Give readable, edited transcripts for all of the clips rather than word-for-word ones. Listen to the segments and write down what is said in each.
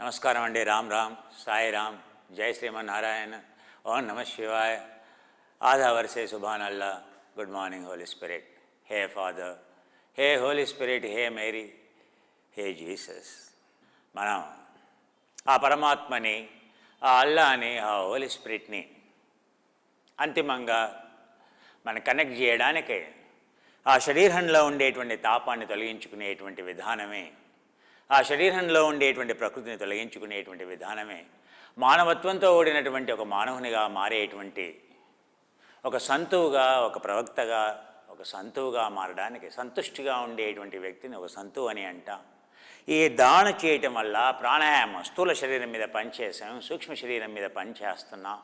నమస్కారం అండి. రామ్ రామ్, సాయి రామ్, జై శ్రీమన్నారాయణ, ఓం నమ శివాయ. ఆధా వర్షే సుభానల్లా. Good morning Holy Spirit. Hey Father, hey Holy Spirit, hey Mary, hey Jesus. మనం ఆ పరమాత్మని, ఆ అల్లాని, ఆ హోలీ స్పిరిట్ని అంతిమంగా మనం కనెక్ట్ చేయడానికే ఆ శరీరంలో ఉండేటువంటి తాపాన్ని తొలగించుకునేటువంటి విధానమే, ఆ శరీరంలో ఉండేటువంటి ప్రకృతిని తొలగించుకునేటువంటి విధానమే మానవత్వంతో ఓడినటువంటి ఒక మానవునిగా మారేటువంటి ఒక సంతువుగా, ఒక ప్రవక్తగా, ఒక సంతువుగా మారడానికి సంతుష్టిగా ఉండేటువంటి వ్యక్తిని ఒక సంతువు అని అంటాం. ఈ దాన చేయటం వల్ల ప్రాణాయామం స్థూల శరీరం మీద పనిచేసాం, సూక్ష్మ శరీరం మీద పనిచేస్తున్నాం.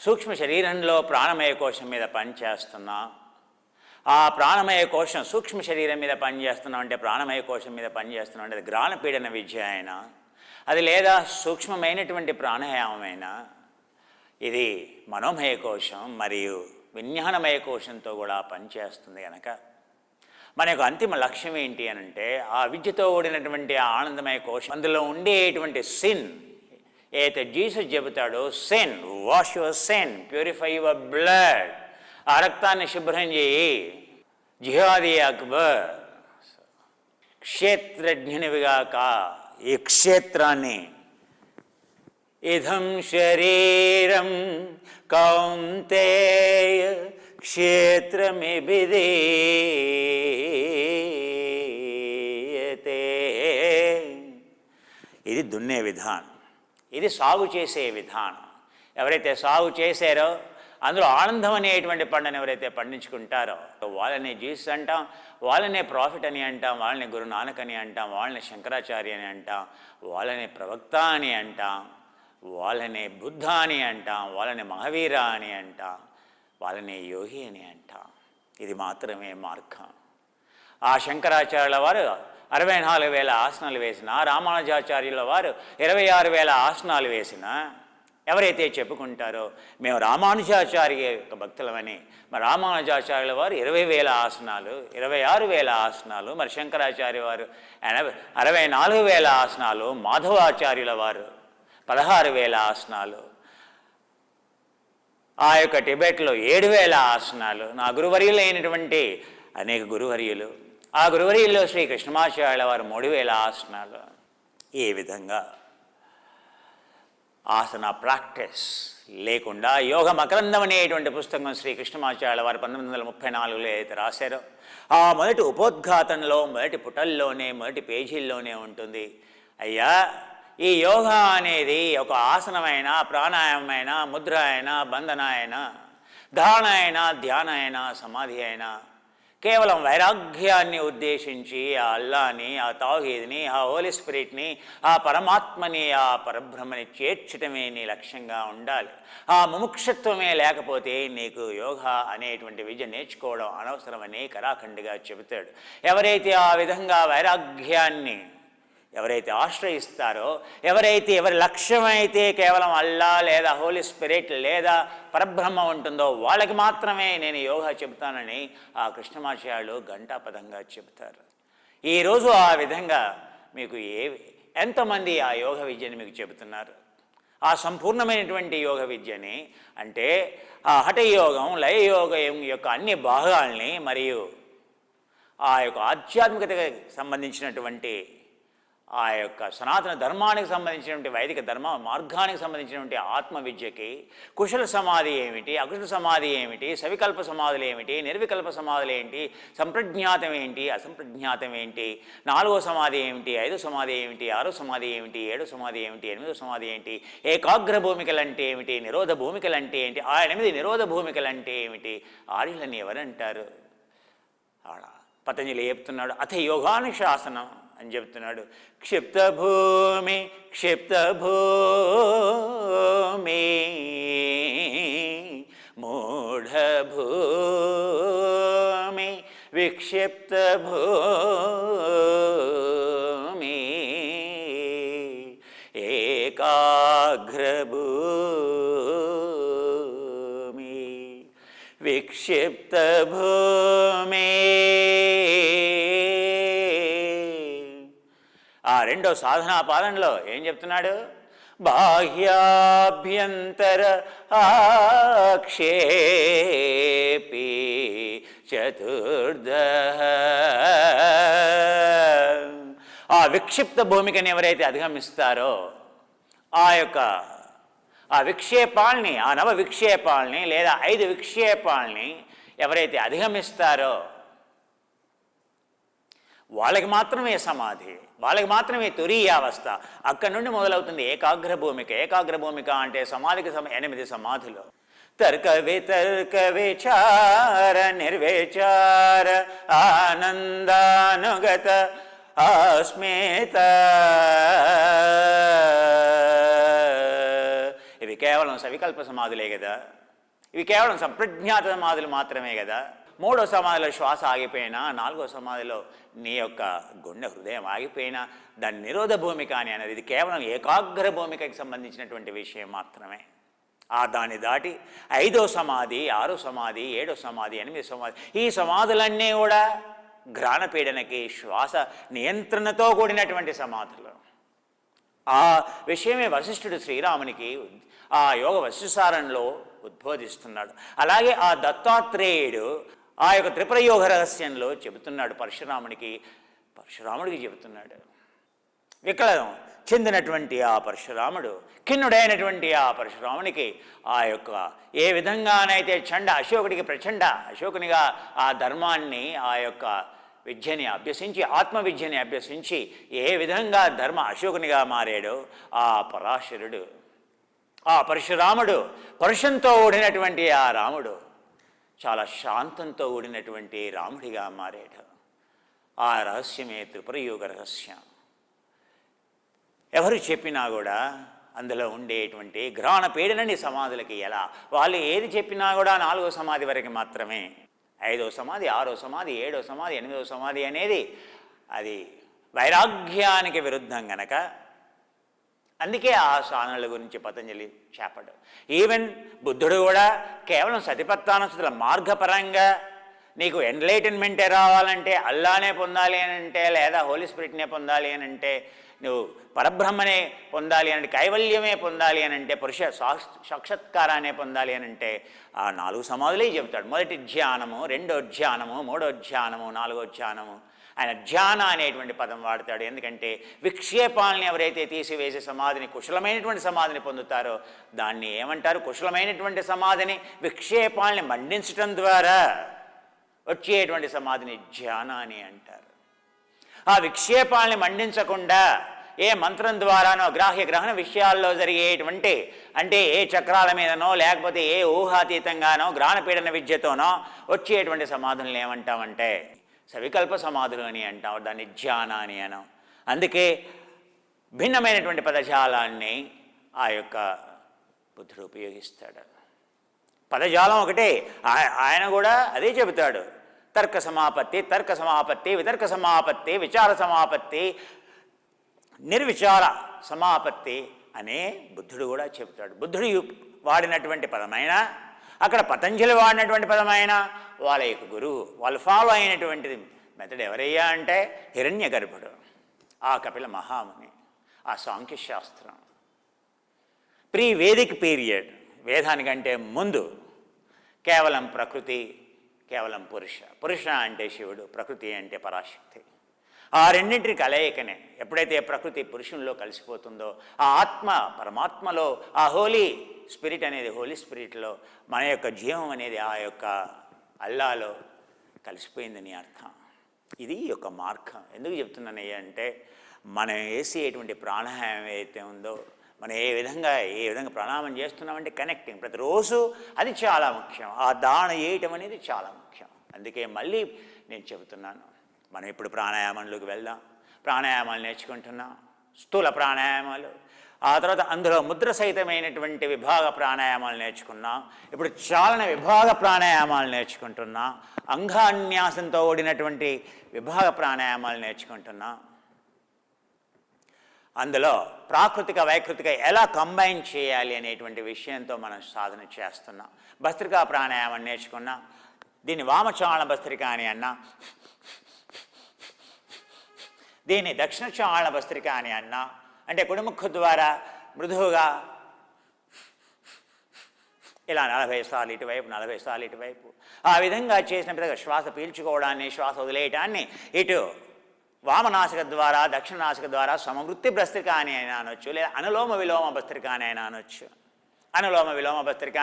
సూక్ష్మ శరీరంలో ప్రాణమయ కోశం మీద పనిచేస్తున్నాం. ఆ ప్రాణమయ కోశం సూక్ష్మ శరీరం మీద పనిచేస్తున్నాం అంటే, ప్రాణమయ కోశం మీద పనిచేస్తున్నాం అంటే అది గ్రాణపీడన విద్య అయినా, అది లేదా సూక్ష్మమైనటువంటి ప్రాణాయామమైనా, ఇది మనోమయ కోశం మరియు విజ్ఞానమయ కోశంతో కూడా పనిచేస్తుంది కనుక మన యొక్క అంతిమ లక్ష్యం ఏంటి అని అంటే, ఆ విద్యతో ఓడినటువంటి ఆ ఆనందమయ కోశం, అందులో ఉండేటువంటి సిన్ ఏదైతే జీసస్ చెబుతాడో, sin, wash your sin, purify your blood, ఆ రక్తాన్ని శుభ్రం చేయి. జిహాదీ అక్బర్, క్షేత్రజ్ఞనివిగాక ఈ క్షేత్రాన్ని, ఇదం శరీరం కౌంతేయ క్షేత్రమిభిధీయతే, ఇది దున్నే విధానం, ఇది సాగు చేసే విధానం. ఎవరైతే సాగు చేశారో, అందులో ఆనందం అనేటువంటి పంటను ఎవరైతే పండించుకుంటారో వాళ్ళని జీసస్ అంటాం, వాళ్ళనే ప్రాఫిట్ అని అంటాం, వాళ్ళని గురు నానక్ అని అంటాం, వాళ్ళని శంకరాచార్య అని అంటాం, వాళ్ళని ప్రవక్త అని అంటాం, వాళ్ళని బుద్ధ అని అంటాం, వాళ్ళని మహావీర అని అంటాం, వాళ్ళని యోగి అని అంటాం. ఇది మాత్రమే మార్గం. ఆ శంకరాచార్యుల వారు 64,000 ఆసనాలు వేసిన, రామానుజాచార్యుల వారు 26,000 ఆసనాలు వేసిన, ఎవరైతే చెప్పుకుంటారో మేము రామానుజాచార్య యొక్క భక్తులమని, మరి రామానుజాచార్యుల వారు 20,000 ఆసనాలు, 26,000 ఆసనాలు, మరి శంకరాచార్య వారు 64,000 ఆసనాలు, మాధవాచార్యుల వారు 16,000 ఆసనాలు, ఆ యొక్క టిబెట్లో 7,000 ఆసనాలు, నా గురువర్యులు అయినటువంటి అనేక గురువర్యులు, ఆ గురువర్యుల్లో శ్రీ కృష్ణమాచార్యుల వారు 3,000 ఆసనాలు. ఈ విధంగా ఆసన ప్రాక్టీస్ లేకుండా యోగ మకరందం అనేటువంటి పుస్తకం శ్రీ కృష్ణమాచార్యుల వారు 1934లో అయితే రాశారో, ఆ మొదటి ఉపోద్ఘాతంలో, మొదటి పుటల్లోనే, మొదటి పేజీల్లోనే ఉంటుంది, అయ్యా ఈ యోగా అనేది ఒక ఆసనమైనా, ప్రాణాయామమైనా, ముద్ర అయినా, బంధన అయినా, ధారణ అయినా, ధ్యాన అయినా, సమాధి అయినా, కేవలం వైరాగ్యాన్ని ఉద్దేశించి ఆ అల్లాని, ఆ తౌహీద్ని, ఆ హోలీ స్పిరిట్ని, ఆ పరమాత్మని, ఆ పరబ్రహ్మని చేర్చడమే నీ లక్ష్యంగా ఉండాలి. ఆ ముముక్షత్వమే లేకపోతే నీకు యోగా అనేటువంటి విద్య నేర్చుకోవడం అనవసరమని కరాఖండిగా చెబుతాడు. ఎవరైతే ఆ విధంగా వైరాగ్యాన్ని ఎవరైతే ఆశ్రయిస్తారో, ఎవరి లక్ష్యమైతే కేవలం అల్లా లేదా హోలీ స్పిరిట్ లేదా పరబ్రహ్మ ఉంటుందో వాళ్ళకి మాత్రమే నేను యోగా చెబుతానని ఆ కృష్ణమాచార్యులు ఘంటాపదంగా చెబుతారు. ఈరోజు ఆ విధంగా మీకు ఎంతమంది ఆ యోగ విద్యని మీకు చెబుతున్నారు? ఆ సంపూర్ణమైనటువంటి యోగ విద్యని, అంటే ఆ హఠయోగం, లయయోగం యొక్క అన్ని భాగాల్ని మరియు ఆ యొక్క ఆధ్యాత్మికతకి సంబంధించినటువంటి, ఆ యొక్క సనాతన ధర్మానికి సంబంధించినటువంటి, వైదిక ధర్మ మార్గానికి సంబంధించినటువంటి ఆత్మ విద్యకి కుశల సమాధి ఏమిటి, అకుశల సమాధి ఏమిటి, సవికల్ప సమాధులు ఏమిటి, నిర్వికల్ప సమాధులు ఏంటి, సంప్రజ్ఞాతం ఏంటి, అసంప్రజ్ఞాతం ఏంటి, 4వ సమాధి ఏమిటి, 5వ సమాధి ఏమిటి, 6వ సమాధి ఏమిటి, 7వ సమాధి ఏమిటి, 8వ సమాధి ఏంటి, ఏకాగ్ర భూమికలు అంటే ఏమిటి, నిరోధ భూమికలు అంటే ఏంటి, ఆ 8 నిరోధ భూమికలు అంటే ఏమిటి, ఆర్యులని ఎవరంటారు? పతంజలి చెప్తున్నాడు, అథ యోగానుశాసనం అని చెప్తున్నాడు. క్షిప్తభూమి క్షిప్తభూమి మూఢభూమి విక్షిప్తభూమి ఏకాగ్రభూమి విక్షిప్తభూమి. ఆ రెండో సాధనా పాదంలో ఏం చెప్తున్నాడు? బాహ్యాభ్యంతర ఆక్షేపి చతుర్ద. ఆ విక్షిప్త భూమికని ఎవరైతే అధిగమిస్తారో ఆ విక్షేపాల్ని, ఆ నవ విక్షేపాల్ని లేదా 5 విక్షేపాల్ని ఎవరైతే అధిగమిస్తారో వాళ్ళకి మాత్రమే సమాధి, వాళ్ళకి మాత్రమే తురీయావస్థ. అక్కడి నుండి మొదలవుతుంది ఏకాగ్ర భూమిక. ఏకాగ్ర భూమిక అంటే సమాధికి 8 సమాధులు. తర్క వితర్క విచార నిర్విచార ఆనందానుగత ఆస్మేత. ఇవి కేవలం సవికల్ప సమాధులే కదా, ఇవి కేవలం సంప్రజ్ఞాత సమాధులు మాత్రమే కదా. 3వ సమాధిలో శ్వాస ఆగిపోయినా, 4వ సమాధిలో నీ యొక్క గుండె హృదయం ఆగిపోయినా దాని నిరోధ భూమిక అని అనేది ఇది కేవలం ఏకాగ్ర భూమికకి సంబంధించినటువంటి విషయం మాత్రమే. దాన్ని దాటి 5వ సమాధి, 6వ సమాధి, 7వ సమాధి, 8వ సమాధి, ఈ సమాధులన్నీ కూడా ఘ్రాణపీడనకి, శ్వాస నియంత్రణతో కూడినటువంటి సమాధులు. ఆ విషయమే వశిష్ఠుడు శ్రీరామునికి ఆ యోగ వశిష్ఠసారంలో ఉద్బోధిస్తున్నాడు. అలాగే ఆ దత్తాత్రేయుడు ఆ యొక్క త్రిపురయోగ రహస్యంలో చెబుతున్నాడు పరశురాముడికి చెబుతున్నాడు. వికలం చెందినటువంటి ఆ పరశురాముడు, ఖిన్నుడైనటువంటి ఆ పరశురామునికి ఆ యొక్క ఏ విధంగానైతే అశోకుడికి ప్రచండ అశోకునిగా ఆ ధర్మాన్ని, ఆ యొక్క విద్యని అభ్యసించి, ఆత్మవిద్యని అభ్యసించి ఏ విధంగా అశోకునిగా మారాడో ఆ పరాశరుడు, ఆ పరశురాముడు, పరుషంతో ఊడినటువంటి ఆ రాముడు చాలా శాంతంతో ఊడినటువంటి రాముడిగా మారాడు. ఆ రహస్యమే త్రిపురయోగ రహస్యం. ఎవరు చెప్పినా కూడా అందులో ఉండేటువంటి ఘ్రాణపీడనని సమాధులకి ఎలా, వాళ్ళు ఏది చెప్పినా కూడా 4వ సమాధి వరకు మాత్రమే. 5వ సమాధి, 6వ సమాధి, 7వ సమాధి, 8వ సమాధి అనేది అది వైరాగ్యానికి విరుద్ధం గనక అందుకే ఆ సాధనల గురించి పతంజలి చెప్పడు. ఈవెన్ బుద్ధుడు కూడా కేవలం సతిపత్తానుసతుల మార్గపరంగా నీకు ఎన్లైటన్మెంటే రావాలంటే, అల్లానే పొందాలి అని అంటే, లేదా హోలీ స్పిరిట్నే పొందాలి అని అంటే, నువ్వు పరబ్రహ్మనే పొందాలి అని అంటే, కైవల్యమే పొందాలి అని అంటే, పురుష సాక్షాత్కారాన్ని పొందాలి అని అంటే ఆ 4 సమాధులే చెబుతాడు. మొదటి ధ్యానము, 2వ ధ్యానము, 3వ ధ్యానము, 4వ ధ్యానము. ఆయన ధ్యాన అనేటువంటి పదం వాడతాడు. ఎందుకంటే విక్షేపాలని ఎవరైతే తీసివేసే సమాధిని, కుశలమైనటువంటి సమాధిని పొందుతారో దాన్ని ఏమంటారు? కుశలమైనటువంటి సమాధిని విక్షేపాలని మండించటం ద్వారా వచ్చేటువంటి సమాధిని ధ్యాన అని అంటారు. ఆ విక్షేపాలని మండించకుండా ఏ మంత్రం ద్వారానో గ్రాహ్య గ్రహణ విషయాల్లో జరిగేటువంటి, అంటే ఏ చక్రాల మీదనో లేకపోతే ఏ ఊహాతీతంగానో గ్రహణపీడన విద్యతోనో వచ్చేటువంటి సమాధులను ఏమంటామంటే సవికల్ప సమాధులు అని అంటాం. దాన్ని ధ్యాన అని అనం. అందుకే భిన్నమైనటువంటి పదజాలాన్ని ఆ యొక్క బుద్ధుడు ఉపయోగిస్తాడు. పదజాలం ఒకటే, ఆయన కూడా అదే చెబుతాడు. తర్క సమాపత్తి, వితర్క సమాపత్తి, విచార సమాపత్తి, నిర్విచార సమాపత్తి అనే బుద్ధుడు కూడా చెబుతాడు. బుద్ధుడు వాడినటువంటి పదమైన, అక్కడ పతంజలి వాడినటువంటి పదమైన, వాళ్ళ యొక్క గురువు, వాళ్ళు ఫాలో అయినటువంటిది మెథడ్ ఎవరయ్యా అంటే హిరణ్య గర్భుడు, ఆ కపిల మహాముని, ఆ సాంఖ్యశాస్త్రం. వేదిక్ పీరియడ్, వేదానికంటే ముందు కేవలం ప్రకృతి, కేవలం పురుష అంటే శివుడు, ప్రకృతి అంటే పరాశక్తి. ఆ రెండింటిని కలయికనే. ఎప్పుడైతే ప్రకృతి పురుషుల్లో కలిసిపోతుందో, ఆ ఆత్మ పరమాత్మలో, ఆ హోలీ స్పిరిట్ అనేది హోలీ స్పిరిట్లో మన యొక్క జీవం అనేది ఆ యొక్క అల్లాలో కలిసిపోయిందని అర్థం. ఇది యొక్క మార్గం. ఎందుకు చెప్తున్నానయ్యా అంటే, మనం వేసేటువంటి ప్రాణాయామం ఏదైతే ఉందో, మనం ఏ విధంగా ప్రాణాయామం చేస్తున్నామంటే కనెక్టింగ్ ప్రతిరోజు అది చాలా ముఖ్యం. ఆ దాన చేయటం అనేది చాలా ముఖ్యం. అందుకే మళ్ళీ నేను చెబుతున్నాను, మనం ఇప్పుడు ప్రాణాయామంలోకి వెళ్దాం. ప్రాణాయామాలు నేర్చుకుంటున్నాం, స్థూల ప్రాణాయామాలు. ఆ తర్వాత అందులో ముద్ర సహితమైనటువంటి విభాగ ప్రాణాయామాలు నేర్చుకున్నాం. ఇప్పుడు చాలన విభాగ ప్రాణాయామాలు నేర్చుకుంటున్నాం. అంగాన్యాసంతో ఓడినటువంటి విభాగ ప్రాణాయామాలు నేర్చుకుంటున్నాం. అందులో ప్రాకృతిక వైకృతిక ఎలా కంబైన్ చేయాలి అనేటువంటి విషయంతో మనం సాధన చేస్తున్నాం. భస్త్రికా ప్రాణాయామం నేర్చుకున్నాం. దీన్ని వామచాళ భస్త్రిక అని అన్నా. దీన్ని దక్షిణ చాళ భస్త్రిక అని అన్నా. అంటే కుడిముఖ ద్వారా మృదువుగా ఇలా 40 సార్లు ఇటువైపు 40 సార్లు ఇటువైపు ఆ విధంగా చేసిన పెద్దగా శ్వాస పీల్చుకోవడాన్ని శ్వాస వదిలేయటాన్ని ఇటు వామనాసిక ద్వారా దక్షిణ నాసిక ద్వారా సమవృత్తి భస్త్రిక అని అయినా అనొచ్చు, లేదా అనులోమ విలోమ భస్త్రిక అని అయినా అనొచ్చు. అనులోమ విలోమ భస్త్రిక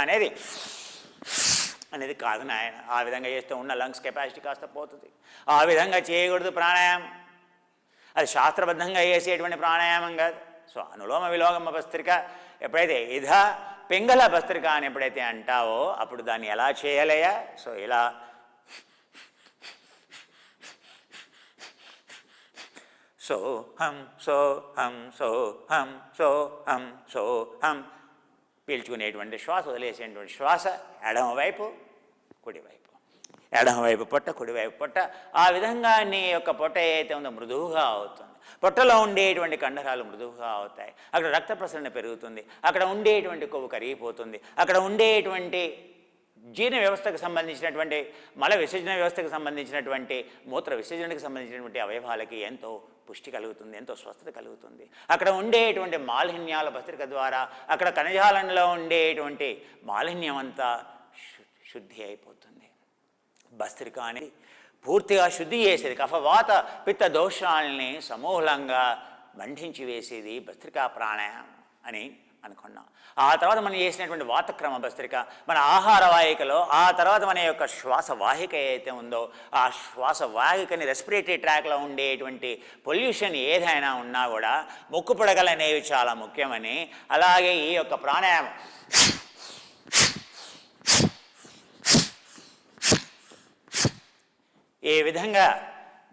అనేది కాదు నాయన. ఆ విధంగా చేస్తే ఉన్న లంగ్స్ కెపాసిటీ కాస్త పోతుంది. ఆ విధంగా చేయకూడదు ప్రాణాయామం. అది శాస్త్రబద్ధంగా చేసేటువంటి ప్రాణాయామం కాదు. సో అనులోమ విలోమ భస్త్రిక ఎప్పుడైతే ఇధ పింగళ భస్త్రిక అని ఎప్పుడైతే అంటావో అప్పుడు దాన్ని ఎలా చేయాలయ్యా? సో ఇలా సో హం సో హం సో హం సో హం సో హం పీల్చుకునేటువంటి శ్వాస, వదిలేసేటువంటి శ్వాస ఎడమవైపు కుడివైపు, ఎడమవైపు పొట్ట కుడివైపు పొట్ట. ఆ విధంగా నీ యొక్క పొట్ట ఏదైతే ఉందో మృదువుగా అవుతుంది. పొట్టలో ఉండేటువంటి కండరాలు మృదువుగా అవుతాయి. అక్కడ రక్త ప్రసరణ పెరుగుతుంది. అక్కడ ఉండేటువంటి కొవ్వు కరిగిపోతుంది. అక్కడ ఉండేటువంటి జీర్ణ వ్యవస్థకు సంబంధించినటువంటి మల విసర్జన వ్యవస్థకు సంబంధించినటువంటి మూత్ర విసర్జనకు సంబంధించినటువంటి అవయవాలకి ఎంతో పుష్టి కలుగుతుంది, ఎంతో స్వస్థత కలుగుతుంది. అక్కడ ఉండేటువంటి మాలిన్యాల భస్త్రిక ద్వారా అక్కడ కణజాలంలో ఉండేటువంటి మాలిన్యం అంతా శుద్ధి అయిపోతుంది. భస్త్రిక అనేది పూర్తిగా శుద్ధి చేసేది, కఫవాత పిత్త దోషాలని సమూలంగా బంధించి వేసేది భస్త్రికా ప్రాణాయామం అని అనుకున్నాం. ఆ తర్వాత మనం చేసినటువంటి వాతక్రమ భస్త్రిక, మన ఆహార వాహికలో ఆ తర్వాత మన యొక్క శ్వాస వాహిక ఏదైతే ఉందో ఆ శ్వాస వాహికని రెస్పిరేటరీ ట్రాక్లో ఉండేటువంటి పొల్యూషన్ ఏదైనా ఉన్నా కూడా ముక్కు పుడకలు అనేవి చాలా ముఖ్యమని, అలాగే ఈ యొక్క ప్రాణాయామం ఈ విధంగా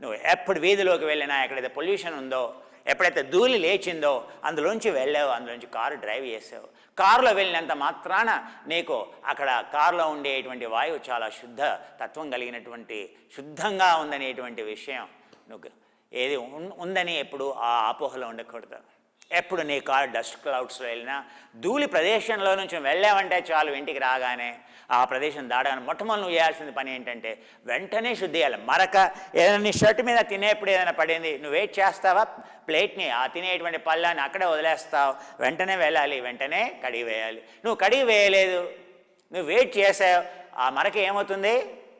నువ్వు ఎప్పుడు వీధిలోకి వెళ్ళినా ఎక్కడైతే పొల్యూషన్ ఉందో, ఎప్పుడైతే ధూళి లేచిందో అందులోంచి వెళ్ళావు, అందులోంచి కారు డ్రైవ్ చేసావు. కారులో వెళ్ళినంత మాత్రాన నీకు అక్కడ కారులో ఉండేటువంటి వాయువు చాలా శుద్ధ తత్వం కలిగినటువంటి శుద్ధంగా ఉందనేటువంటి విషయం నువ్వు ఏది ఉందని ఎప్పుడు ఆ అపోహలో ఉండకూడదు. ఎప్పుడు నీ కారు డస్ట్ క్లౌడ్స్లో వెళ్ళినా ధూళి ప్రదేశంలో నుంచి వెళ్ళావంటే చాలు, ఇంటికి రాగానే ఆ ప్రదేశం దాడగానే మొట్టమొదటి నువ్వు చేయాల్సిన పని ఏంటంటే వెంటనే శుద్ధి చేయాలి. మరక ఏదైనా నీ షర్ట్ మీద తినేప్పుడు ఏదైనా పడింది, నువ్వు వెయిట్ చేస్తావా? ప్లేట్ని ఆ తినేటువంటి పళ్ళాన్ని అక్కడే వదిలేస్తావు, వెంటనే వెళ్ళాలి, వెంటనే కడిగి వేయాలి. నువ్వు కడిగి వేయలేదు, నువ్వు వెయిట్ చేసావు, ఆ మరక ఏమవుతుంది?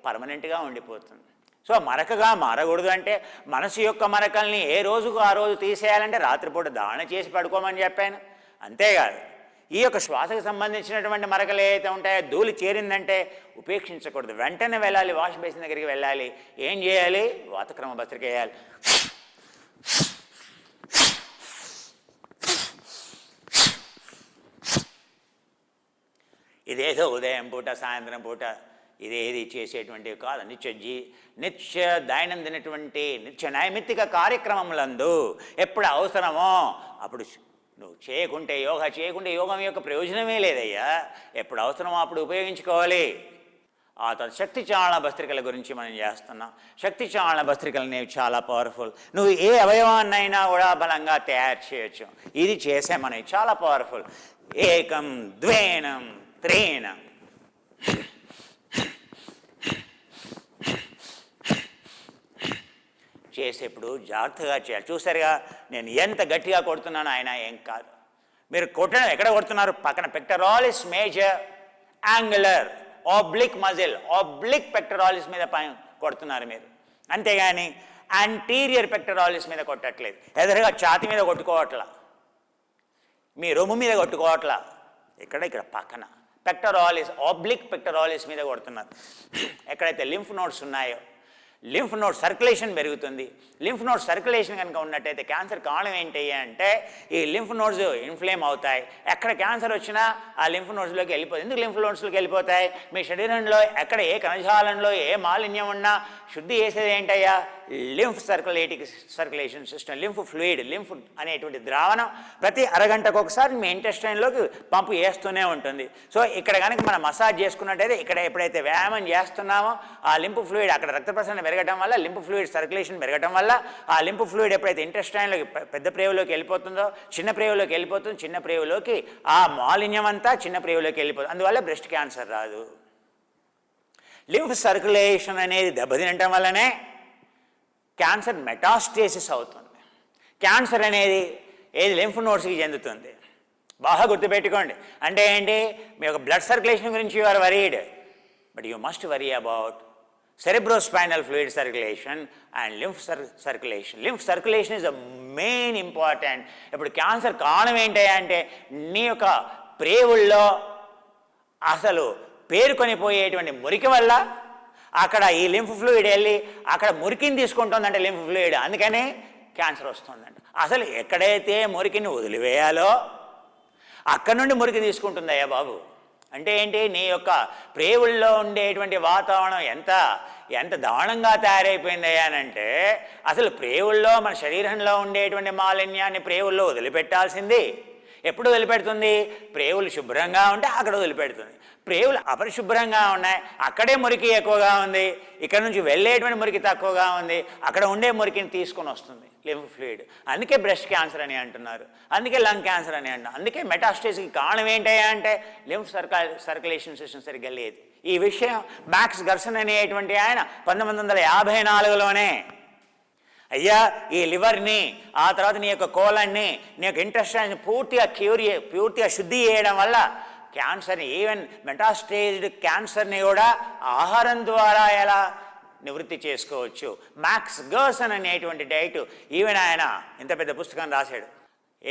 పర్మనెంట్గా ఉండిపోతుంది. సో మరకగా మారకూడదు అంటే మనసు యొక్క మరకల్ని ఏ రోజుకు ఆ రోజు తీసేయాలంటే రాత్రిపూట దాన చేసి పడుకోమని చెప్పాను. అంతేకాదు ఈ యొక్క శ్వాసకు సంబంధించినటువంటి మరకలు ఏవైతే ఉంటాయో ధూళి చేరిందంటే ఉపేక్షించకూడదు, వెంటనే వెళ్ళాలి, వాష్ బేసిన్ దగ్గరికి వెళ్ళాలి. ఏం చేయాలి? వాతక్రమ భస్త్రిక వేయాలి. ఇదేదో ఉదయం పూట సాయంత్రం పూట ఇదేది చేసేటువంటివి కాదు. నిత్య దైనందినటువంటి నిత్య నైమిత్తిక కార్యక్రమములందు ఎప్పుడు అవసరమో అప్పుడు నువ్వు చేయకుంటే యోగా చేయకుంటే యోగం యొక్క ప్రయోజనమే లేదయ్యా. ఎప్పుడు అవసరమో అప్పుడు ఉపయోగించుకోవాలి. ఆ తర్వాత శక్తి చాలన భస్త్రికల గురించి మనం చేస్తున్నాం. శక్తి చాలన భస్త్రికలు అనేవి చాలా పవర్ఫుల్. నువ్వు ఏ అవయవాన్నైనా కూడా బలంగా తయారు చేయొచ్చు. ఇది చేసే మనవి చాలా పవర్ఫుల్. ఏకం ద్వేనం త్రీణం చేసేప్పుడు జాగ్రత్తగా చేయాలి. చూసారుగా నేను ఎంత గట్టిగా కొడుతున్నాను, ఆయన ఏం కాదు. మీరు కొట్టడం ఎక్కడ కొడుతున్నారు? పక్కన pectoralis major angular oblique muscle, oblique pectoralis మీద పైన కొడుతున్నారు మీరు, అంతేగాని యాంటీరియర్ పెక్టరాలిస్ మీద కొట్టట్లేదు. ఎదురుగా ఛాతీ మీద కొట్టుకోవట్లా, మీ రొమ్ము మీద కొట్టుకోవట్లా, ఇక్కడ పక్కన పెక్టరాలిస్ ఆబ్లిక్ పెక్టరాలిస్ మీద కొడుతున్నారు. ఎక్కడైతే లింఫ్ నోడ్స్ ఉన్నాయో లింఫ్ నోడ్ సర్క్యులేషన్ పెరుగుతుంది. లింఫ్ నోడ్ సర్క్యులేషన్ కనుక ఉన్నట్టయితే క్యాన్సర్ కారణం ఏంటి అంటే ఈ లింఫ్ నోడ్స్ ఇన్ఫ్లేమ్ అవుతాయి. ఎక్కడ క్యాన్సర్ వచ్చినా ఆ లింఫ్ నోడ్స్లోకి వెళ్ళిపోతుంది. ఎందుకు లింఫ్ నోడ్స్లోకి వెళ్ళిపోతాయి? మీ శరీరంలో ఎక్కడ ఏ కణజాలంలో ఏ మాలిన్యం ఉన్నా శుద్ధి చేసేది ఏంటయ్యా? Lymph circulation system, lymph fluid, lymph అనేటువంటి ద్రావణం ప్రతి అరగంటకు ఒకసారి మీ ఇంటెస్టైన్లోకి పంపు చేస్తూనే ఉంటుంది. సో ఇక్కడ కనుక మనం మసాజ్ చేసుకున్నట్టయితే ఇక్కడ ఎప్పుడైతే వ్యాయామం చేస్తున్నామో ఆ లింఫ్ ఫ్లూయిడ్ అక్కడ రక్త ప్రసరణ పెరగడం వల్ల, లింఫ్ ఫ్లూయిడ్ సర్క్యులేషన్ పెరగడం వల్ల ఆ లింఫ్ ఫ్లూయిడ్ ఎప్పుడైతే ఇంటెస్టైన్లోకి పెద్ద ప్రేవులోకి వెళ్ళిపోతుందో చిన్న ప్రేవులోకి వెళ్ళిపోతుంది, చిన్న ప్రేవులోకి ఆ మాలిన్యం అంతా చిన్న ప్రేవులోకి వెళ్ళిపోతుంది. అందువల్ల బ్రెస్ట్ క్యాన్సర్ రాదు. లింఫ్ సర్క్యులేషన్ అనేది దెబ్బతినటం వల్లనే క్యాన్సర్ మెటాస్టేసిస్ అవుతుంది. క్యాన్సర్ అనేది ఏది లింఫ్ నోడ్స్కి చెందుతుంది. బాగా గుర్తుపెట్టుకోండి. అంటే ఏంటి, మీ యొక్క బ్లడ్ సర్క్యులేషన్ గురించి you are worried, but you must worry about cerebrospinal fluid circulation and lymph circulation. Lymph circulation is the main important. ఇప్పుడు క్యాన్సర్ కారణం ఏంటంటే అంటే నీ యొక్క ప్రేవుల్లో అసలు పేరుకొనిపోయేటువంటి మురికి వల్ల అక్కడ ఈ లింఫ్ ఫ్లూయిడ్ వెళ్ళి అక్కడ మురికిని తీసుకుంటుందంటే లింఫ్ ఫ్లూయిడ్, అందుకనే క్యాన్సర్ వస్తుందంట. అసలు ఎక్కడైతే మురికిని వదిలివేయాలో అక్కడ నుండి మురికి తీసుకుంటుందయ్యా బాబు. అంటే ఏంటి, నీ యొక్క ప్రేవుల్లో ఉండేటువంటి వాతావరణం ఎంత దారుణంగా తయారైపోయిందయ్యా అంటే అసలు ప్రేవుల్లో మన శరీరంలో ఉండేటువంటి మాలిన్యాన్ని ప్రేవుల్లో వదిలిపెట్టాల్సింది ఎప్పుడు వదిలిపెడుతుంది, ప్రేవులు శుభ్రంగా ఉంటే అక్కడ వదిలిపెడుతుంది. ప్రేవులు అపరిశుభ్రంగా ఉన్నాయి, అక్కడే మురికి ఎక్కువగా ఉంది, ఇక్కడ నుంచి వెళ్ళేటువంటి మురికి తక్కువగా ఉంది, అక్కడ ఉండే మురికిని తీసుకొని వస్తుంది లింఫ్ ఫ్లూయిడ్. అందుకే బ్రెస్ట్ క్యాన్సర్ అని అంటున్నారు, అందుకే లంగ్ క్యాన్సర్ అని అంటున్నారు, అందుకే మెటాస్టేసిస్కి కారణం ఏంటయ్యా అంటే లింఫ్ సర్క్యులేషన్ సిస్టమ్ సరిగ్గా లేదు. ఈ విషయం మ్యాక్స్ గర్సన్ అనేటువంటి ఆయన 1954లోనే అయ్యా ఈ లివర్ని, ఆ తర్వాత నీ యొక్క కోలన్ని, నీ యొక్క ఇంటెస్టైన్ని పూర్తిగా శుద్ధి చేయడం వల్ల క్యాన్సర్ని, ఈవెన్ మెటాస్టేజ్డ్ క్యాన్సర్ని కూడా ఆహారం ద్వారా ఎలా నివృత్తి చేసుకోవచ్చు. మ్యాక్స్ గర్సన్ అనేటువంటి డైట్, ఈవెన్ ఆయన ఇంత పెద్ద పుస్తకం రాశాడు,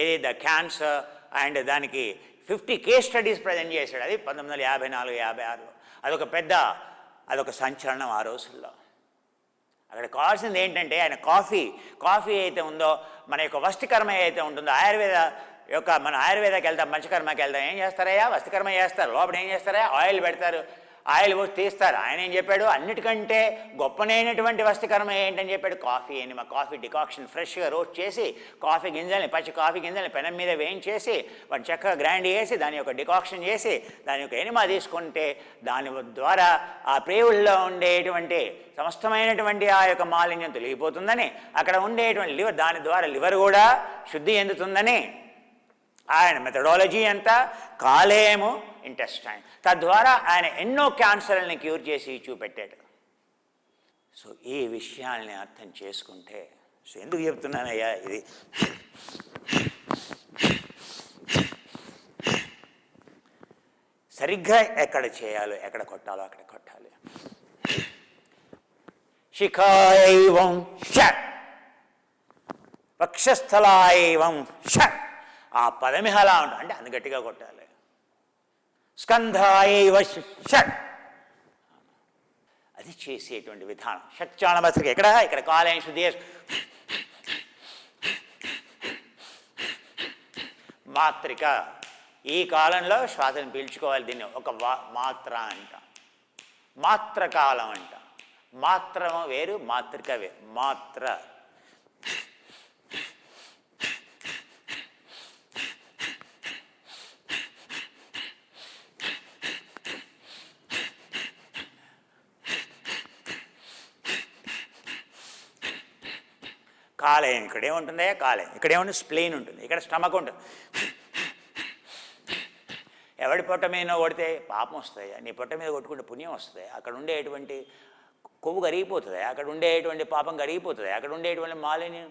ఏది ద క్యాన్సర్ అండ్ దానికి 50 కేస్ స్టడీస్ ప్రజెంట్ చేశాడు. అది 1954-56లో. అదొక సంచలనం ఆ రోజుల్లో. అక్కడ కావాల్సింది ఏంటంటే ఆయన కాఫీ అయితే ఉందో, మన యొక్క వస్తికర్మ అయితే ఉంటుందో, మన ఆయుర్వేదకి వెళ్తాం, పంచకర్మకి వెళ్తాం, ఏం చేస్తారయ్యా, వస్తికర్మ చేస్తారు, లోపల ఏం చేస్తారా, ఆయిల్ పెడతారు, ఆయిల్ పోసి తీస్తారు. ఆయన ఏం చెప్పాడు, అన్నిటికంటే గొప్పనైనటువంటి వస్తికర్మ ఏంటని చెప్పాడు, కాఫీ అని. మా కాఫీ డికాక్షన్ ఫ్రెష్గా రోస్ట్ చేసి పచ్చి కాఫీ గింజల్ని పెనం మీద వేయించేసి వాటిని చక్కగా గ్రైండ్ చేసి దాని యొక్క డికాక్షన్ చేసి దాని యొక్క ఎనిమా తీసుకుంటే దాని ద్వారా ఆ ప్రేవుల్లో ఉండేటువంటి సమస్తమైనటువంటి ఆ యొక్క మాలిన్యం తొలగిపోతుందని, అక్కడ ఉండేటువంటి లివర్, దాని ద్వారా లివర్ కూడా శుద్ధి చెందుతుందని ఆయన మెథడాలజీ అంతా కాలేయము ఇంటెస్టైన్. తద్వారా ఆయన ఎన్నో క్యాన్సర్లని క్యూర్ చేసి చూపెట్టాడు. సో ఈ విషయాల్ని అర్థం చేసుకుంటే, సో ఎందుకు చెప్తున్నానయ్యా ఇది, సరిగ్గా ఎక్కడ చేయాలో, ఎక్కడ కొట్టాలో అక్కడ కొట్టాలి. శిఖాయైవం షట్, వక్షస్థలాయైవం షట్, ఆ పదమి అలా ఉంటుంది అంటే అంత గట్టిగా కొట్టాలి. స్కంధాయైవ షట్, అది చేసేటువంటి విధానం. షట్చాళమస్త్రిక ఇక్కడ కాలేయం శుద్ధి మాత్రిక. ఈ కాలంలో శ్వాసను పీల్చుకోవాలి. దీన్ని ఒక మాత్ర అంట, మాత్రకాలం అంట. మాత్రము వేరు, మాత్రిక వేరు. మాత్ర కాలేయం ఇక్కడేముంటుందే, కాలేయం ఇక్కడేముంటుంది, స్ప్లెయిన్ ఉంటుంది, ఇక్కడ స్టమక్ ఉంటుంది. ఎవడి పొట్ట మీద కొడితే పాపం వస్తాయి, నీ పొట్ట మీద కొట్టుకుంటే పుణ్యం వస్తుంది. అక్కడ ఉండేటువంటి కొవ్వు కరిగిపోతుంది, అక్కడ ఉండేటువంటి పాపం కరిగిపోతుంది, అక్కడ ఉండేటువంటి మాలిన్యం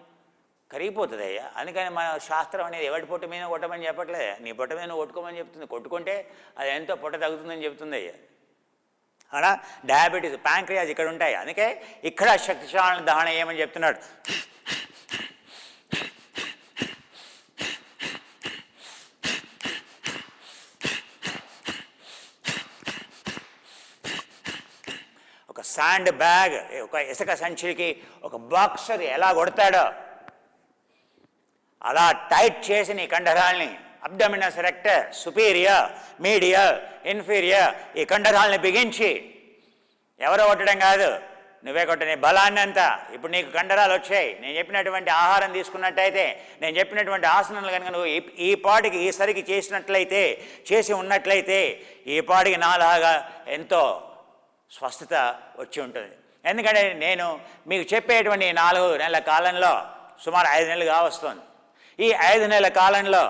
కరిగిపోతుంది అయ్యా. అందుకని మన శాస్త్రం అనేది ఎవడి పొట్ట మీద కొట్టమని చెప్పట్లే, నీ పొట్ట మీద కొట్టుకోమని చెప్తుంది. కొట్టుకుంటే అది ఎంతో పొట్ట తగ్గుతుందని చెప్తుంది అయ్యా. అవునా, డయాబెటీస్, ప్యాంక్రియాస్ ఇక్కడ ఉంటాయి. అందుకే ఇక్కడ శక్తిశాల దహన ఏమని చెప్తున్నాడు. ఒక శాండ్ బ్యాగ్, ఒక ఇసుక సంచికి ఒక బాక్సర్ ఎలా కొడతాడో అలా టైట్ చేసి నీ కండరాల్ని, అబ్డమినస్ రెక్టర్, సుపీరియర్, మీడియర్, ఇన్ఫీరియర్, ఈ కండరాల్ని బిగించి, ఎవరో కొట్టడం కాదు, నువ్వే కొట్ట, నీ బలాన్ని అంతా. ఇప్పుడు నీకు కండరాలు వచ్చాయి, నేను చెప్పినటువంటి ఆహారం తీసుకున్నట్టయితే, నేను చెప్పినటువంటి ఆసనాలు కనుక నువ్వు ఈ పాటికి ఈసరికి చేసి ఉన్నట్లయితే ఈ పాటికి నాలాగా ఎంతో స్వస్థత వచ్చి ఉంటుంది. ఎందుకంటే నేను మీకు చెప్పేటువంటి 4 నెలల కాలంలో సుమారు 5 నెలలు కావస్తుంది. ఈ 5 నెలల కాలంలో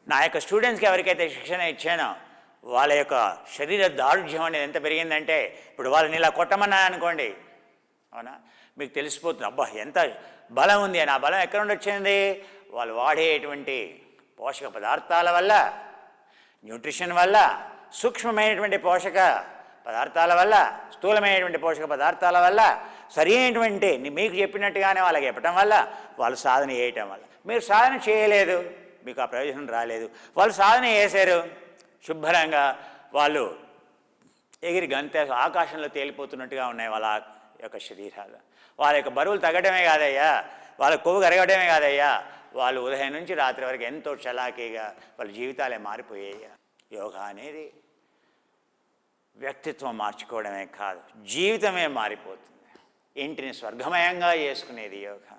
నా యొక్క స్టూడెంట్స్కి ఎవరికైతే శిక్షణ ఇచ్చానో వాళ్ళ యొక్క శరీర దారుఢ్యం అనేది ఎంత పెరిగిందంటే, ఇప్పుడు వాళ్ళని ఇలా కొట్టమన్నా అనుకోండి, అవునా, మీకు తెలిసిపోతుంది, అబ్బా ఎంత బలం ఉంది అని. ఆ బలం ఎక్కడ నుండి వచ్చింది? వాళ్ళు వాడేటువంటి పోషక పదార్థాల వల్ల, న్యూట్రిషన్ వల్ల, సూక్ష్మమైనటువంటి పోషక పదార్థాల వల్ల, స్థూలమైనటువంటి పోషక పదార్థాల వల్ల, సరి అయినటువంటి మీకు చెప్పినట్టుగానే వాళ్ళకి చెప్పటం వల్ల, వాళ్ళు సాధన చేయటం వల్ల. మీరు సాధన చేయలేదు, మీకు ఆ ప్రయోజనం రాలేదు. వాళ్ళు సాధన చేశారు, శుభ్రంగా వాళ్ళు ఎగిరి గంతే ఆకాశంలో తేలిపోతున్నట్టుగా ఉన్నాయి వాళ్ళ యొక్క శరీరాలు. వాళ్ళ యొక్క బరువులు తగ్గడమే కాదయ్యా, వాళ్ళ కొవ్వు కరగడమే కాదయ్యా, వాళ్ళు ఉదయం నుంచి రాత్రి వరకు ఎంతో చలాకీగా వాళ్ళ జీవితాలే మారిపోయాయ్యా. యోగా అనేది వ్యక్తిత్వం మార్చుకోవడమే కాదు, జీవితమే మారిపోతుంది. ఇంటిని స్వర్గమయంగా చేసుకునేది యోగా.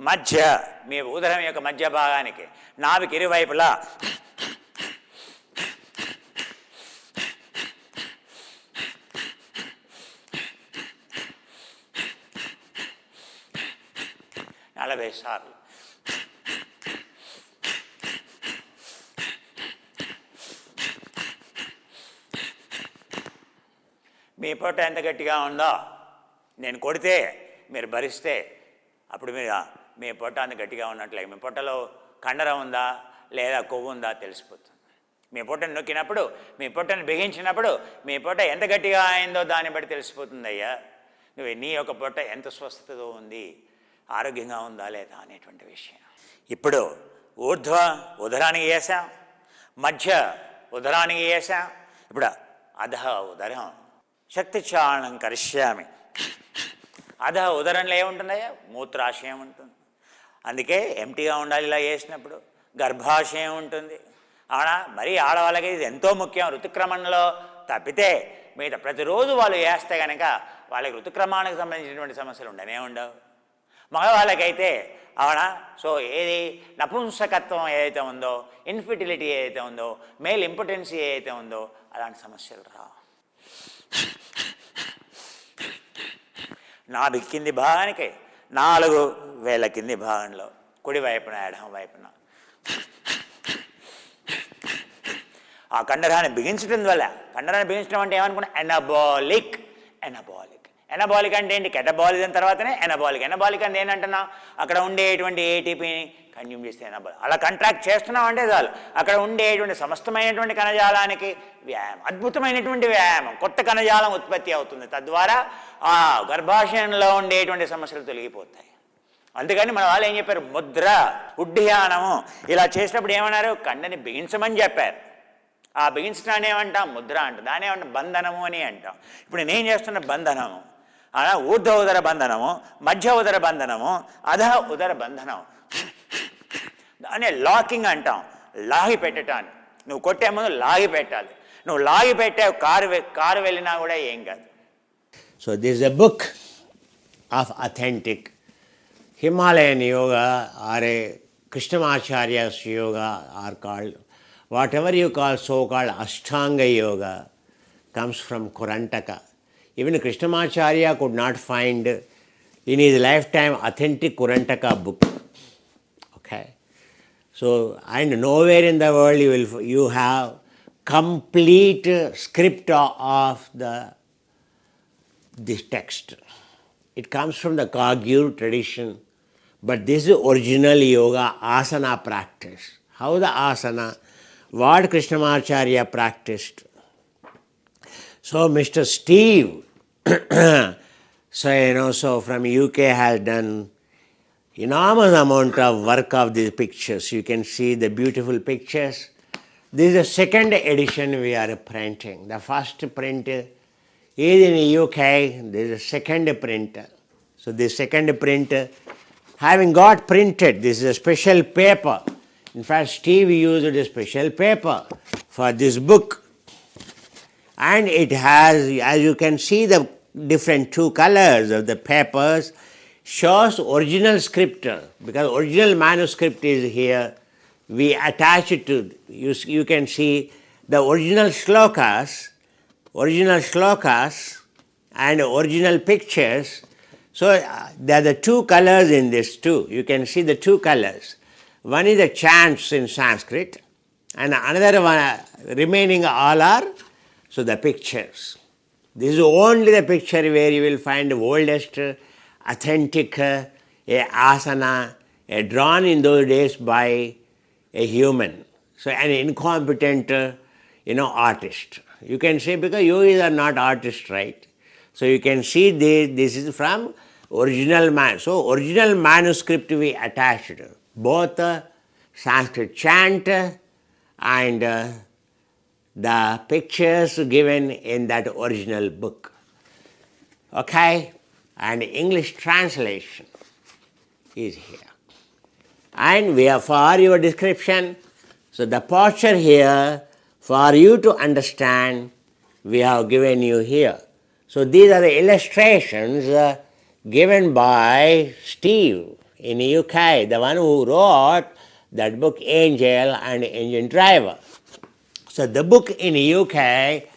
మధ్య మీ ఉదరం యొక్క మధ్య భాగానికి నాభికి ఇరువైపులా నలభై సార్లు. మీ పొట్ట ఎంత గట్టిగా ఉందో నేను కొడితే మీరు భరిస్తే అప్పుడు మీరు మీ పొట్ట అంత గట్టిగా ఉన్నట్లే. మీ పొట్టలో కండరం ఉందా లేదా కొవ్వు ఉందా తెలిసిపోతుంది. మీ పొట్టను నొక్కినప్పుడు, మీ పొట్టను బిగించినప్పుడు మీ పొట్ట ఎంత గట్టిగా అయిందో దాన్ని బట్టి తెలిసిపోతుంది అయ్యా నీ యొక్క పొట్ట ఎంత స్వస్థతతో ఉంది, ఆరోగ్యంగా ఉందా లేదా అనేటువంటి విషయం. ఇప్పుడు ఊర్ధ్వ ఉదరానికి వేసాం, మధ్య ఉదరానికి వేసాం, ఇప్పుడు అధ ఉదరం శక్తి చాలనం కరిష్యామి. అధ ఉదరంలో ఏముంటుందయ్యా? మూత్రాశయం ఉంటుంది. అందుకే ఎంటీగా ఉండాలి ఇలా వేసినప్పుడు. గర్భాశయం ఉంటుంది. అవునా? మరీ ఆడవాళ్ళకి ఇది ఎంతో ముఖ్యం. ఋతుక్రమంలో తప్పితే మిగతా ప్రతిరోజు వాళ్ళు వేస్తే కనుక వాళ్ళకి ఋతుక్రమానికి సంబంధించినటువంటి సమస్యలు ఉండనే ఉండవు. మగవాళ్ళకైతే అవునా, సో ఏది నపుంసకత్వం ఏదైతే ఉందో, ఇన్ఫిర్టిలిటీ ఏదైతే ఉందో, మేల్ ఇంపార్టెన్సీ ఏదైతే ఉందో అలాంటి సమస్యలు రావు. నాభి కింది భాగానికి 4 వేల కింది భాగంలో కుడి వైపున ఎడమ వైపున ఆ కండరాన్ని బిగించడం వల్ల, కండరాన్ని బిగించడం అంటే ఏమనుకున్నా ఎనబాలిక్. ఎనబాలిక్ అంటే ఏంటి? కెటబాలిజం తర్వాతనే ఎనబాలిక్. ఎనబాలిక్ అంటే ఏంటంటున్నా అక్కడ ఉండేటువంటి ఏటీపీని కన్జ్యూమ్ చేస్తే ఎనబాలిక్. అలా కంట్రాక్ట్ చేస్తున్నాం అంటే చాలు అక్కడ ఉండేటువంటి సమస్తమైనటువంటి కణజాలానికి వ్యాయామం, అద్భుతమైనటువంటి వ్యాయామం, కొత్త కణజాలం ఉత్పత్తి అవుతుంది. తద్వారా ఆ గర్భాశయంలో ఉండేటువంటి సమస్యలు తొలగిపోతాయి. అందుకని మన వాళ్ళు ఏం చెప్పారు? ముద్ర, ఉడ్డయానము ఇలా చేసినప్పుడు ఏమన్నారు? కండని బిగించమని చెప్పారు. ఆ బిగించడాన్ని ఏమంటాం? ముద్ర అంటాం. దాన్ని ఏమంటాం? బంధనము అని అంటాం. ఇప్పుడు నేనేం చేస్తున్న బంధనము, ఊర్ధ్వ ఉదర బంధనము, మధ్య ఉదర బంధనము, అధ ఉదర బంధనం. దాన్ని లాకింగ్ అంటాం. లాగి పెట్టటాన్ని. నువ్వు కొట్టే ముందు లాగి పెట్టాలి. నువ్వు లాగి పెట్టావు, కారు వెళ్ళినా కూడా ఏం కాదు. So this is a book of authentic Himalayan yoga or a Krishnamacharya's yoga are called, whatever you call so-called Ashtanga yoga comes from Kurantaka. Even Krishnamacharya could not find in his lifetime authentic Kurantaka book. Okay. So, and nowhere in the world you have complete script of this text. It comes from the Kagyu tradition, but this is original yoga asana practice. How the asana, what Krishnamacharya practiced. So Mr. Steve, so from UK has done enormous amount of work of these pictures. You can see the beautiful pictures. This is the second edition we are printing. The first print is in the UK, this is the second print. So this second print, having got printed, this is a special paper. In fact, Steve used a special paper for this book. And it has, as you can see, the different 2 colors of the papers shows original script. Because original manuscript is here, we attach it to, you can see the original shlokas and original pictures. So there are the two colors in this too. You can see the two colors. One is the chants in Sanskrit, and another one, remaining all are, so the pictures. This is only the picture where you will find the oldest, authentic asana, drawn in those days by a human. So an incompetent, artist. You can say, because yogis are not artists, right? So you can see this is from original man. So original manuscript we attached, both Sanskrit chant and the pictures given in that original book. Okay? And English translation is here. And we have, for your description, so the posture here, for you to understand, we have given you here. So these are the illustrations given by Steve in the UK, the one who wrote that book Angel and Engine Driver. So the book in the UK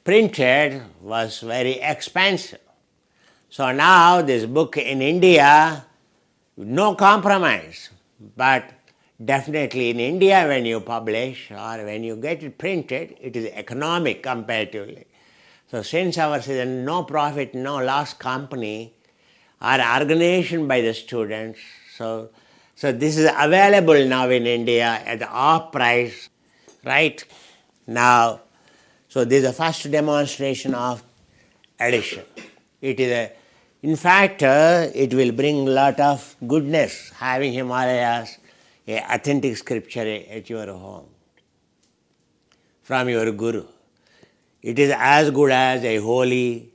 printed was very expensive. So now this book in India, no compromise, but definitely in India when you publish or when you get it printed, it is economic comparatively. So since ours is a no profit, no loss company or organization by the students, so this is available now in India at off price, right? Now, so this is the first demonstration of addition. It is in fact, it will bring a lot of goodness having Himalayas, a authentic scripture at your home from your Guru. It is as good as a holy,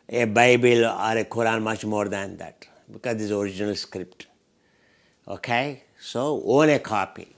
a Bible or a Quran, much more than that, because this is original script. Okay? So own a copy.